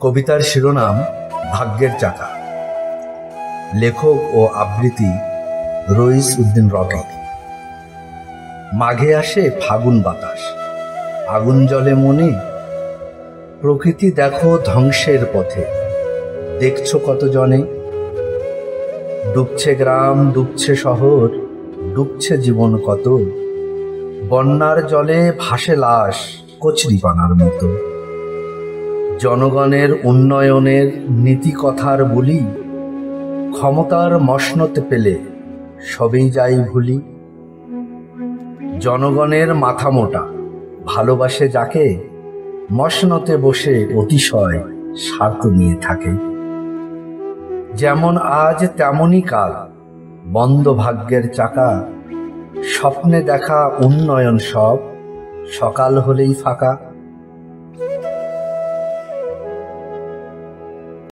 কবিতার শিরোনাম ভাগ্যের চাকা। লেখক ও আবৃত্তি রইস উদ্দিন রকি। মাঘে আসে ফাগুন বাতাস, আগুন জ্বলে মনে। প্রকৃতি দেখো ধ্বংসের পথে, দেখছো কত জনে। ডুবছে গ্রাম, ডুবছে শহর, ডুবছে জীবন কত। বন্যার জলে ভাসে লাশ কচুরিপানার মতো। জনগণের উন্নয়নের নীতি কথার বলি, ক্ষমতার মসনদ পেলে সবেই যাই ভুলি। জনগণের মাথা মোটা, ভালোবাসে যাকে, মসনদে বসে অতিশয় স্বার্থ নিয়ে থাকে। যেমন আজ তেমনই কাল, বন্ধ ভাগ্যের চাকা। স্বপ্নে দেখা উন্নয়ন সব সকাল হলেই ফাঁকা।